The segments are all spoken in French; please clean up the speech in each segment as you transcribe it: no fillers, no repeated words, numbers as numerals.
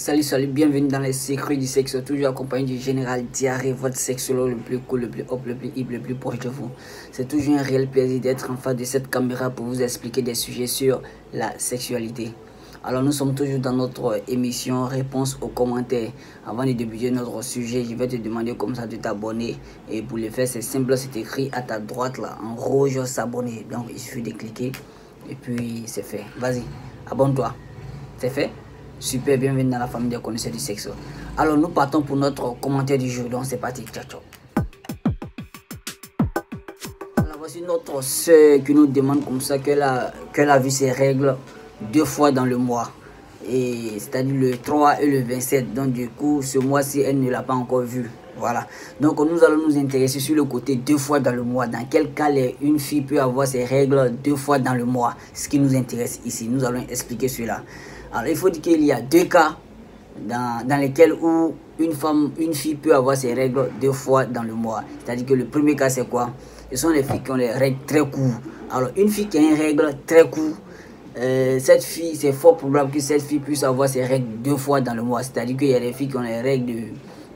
Salut, bienvenue dans les secrets du sexe, toujours accompagné du général Diarrhée, votre sexologue le plus cool, le plus hop, le plus hip, le plus proche de vous. C'est toujours un réel plaisir d'être en face de cette caméra pour vous expliquer des sujets sur la sexualité. Alors nous sommes toujours dans notre émission Réponse aux commentaires. Avant de débuter notre sujet, je vais te demander comme ça de t'abonner. Et pour le faire, c'est simple, c'est écrit à ta droite là, en rouge, s'abonner. Donc il suffit de cliquer et puis c'est fait. Vas-y, abonne-toi. C'est fait? Super, bienvenue dans la famille des connaisseurs du sexe. Alors nous partons pour notre commentaire du jour. Donc c'est parti, ciao ciao. Alors voici notre soeur qui nous demande comme ça qu'elle a vu ses règles 2 fois dans le mois. Et c'est-à-dire le 3 et le 27. Donc du coup ce mois-ci elle ne l'a pas encore vu. Voilà. Donc nous allons nous intéresser sur le côté 2 fois dans le mois. Dans quel cas une fille peut avoir ses règles 2 fois dans le mois. Ce qui nous intéresse ici. Nous allons expliquer cela. Alors il faut dire qu'il y a 2 cas dans lesquels où une fille peut avoir ses règles 2 fois dans le mois. C'est-à-dire que le premier cas c'est quoi? Ce sont les filles qui ont les règles très courtes. Alors une fille qui a une règle très courte, cette fille, c'est fort probable que cette fille puisse avoir ses règles 2 fois dans le mois. C'est-à-dire qu'il y a des filles qui ont les règles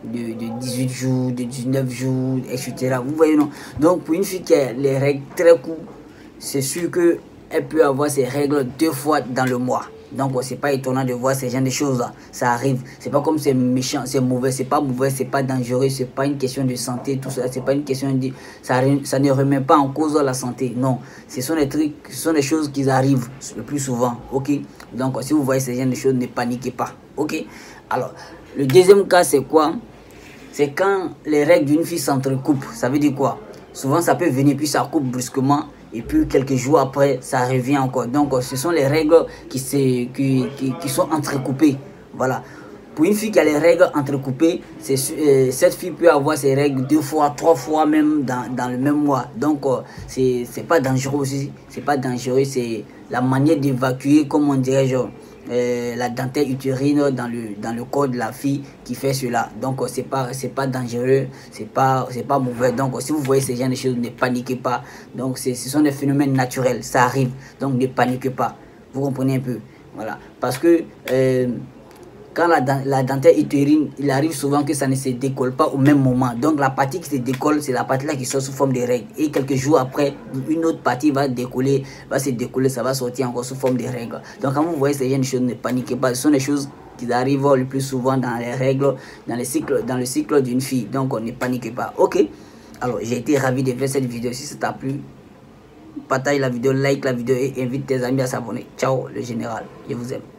de 18 jours, de 19 jours, etc. Vous voyez, non? Donc pour une fille qui a les règles très courtes, c'est sûr qu'elle peut avoir ses règles 2 fois dans le mois. Donc c'est pas étonnant de voir ces genre de choses là. Ça arrive. C'est pas comme c'est méchant, c'est mauvais, c'est pas mauvais, c'est pas dangereux, c'est pas une question de santé, tout ça. C'est pas une question de ça ne remet pas en cause la santé. Non, ce sont des trucs, ce sont des choses qui arrivent le plus souvent. Ok. Donc si vous voyez ces genre de choses, ne paniquez pas. Ok. Alors le deuxième cas c'est quoi? C'est quand les règles d'une fille s'entrecoupent. Ça veut dire quoi? Souvent ça peut venir puis ça coupe brusquement. Et puis quelques jours après, ça revient encore. Donc ce sont les règles qui sont entrecoupées. Voilà. Pour une fille qui a les règles entrecoupées, cette fille peut avoir ses règles 2 fois, 3 fois même dans le même mois. Donc c'est pas dangereux aussi. C'est pas dangereux. C'est la manière d'évacuer, comme on dirait, genre, la dentelle utérine dans le corps de la fille qui fait cela. Donc c'est pas dangereux, c'est pas mauvais. Donc si vous voyez ces genre de choses, ne paniquez pas. Donc ce sont des phénomènes naturels, ça arrive. Donc ne paniquez pas. Vous comprenez un peu? Voilà. Parce que quand la dentelle utérine, il arrive souvent que ça ne se décolle pas au même moment. Donc la partie qui se décolle, c'est la partie là qui sort sous forme de règles. Et quelques jours après, une autre partie va se décoller, ça va sortir encore sous forme de règles. Donc quand vous voyez ces genre de choses, ne paniquez pas. Ce sont des choses qui arrivent le plus souvent dans les règles, dans le cycle d'une fille. Donc ne paniquez pas. Ok. Alors j'ai été ravi de faire cette vidéo. Si ça t'a plu, partage la vidéo, like la vidéo et invite tes amis à s'abonner. Ciao le général, je vous aime.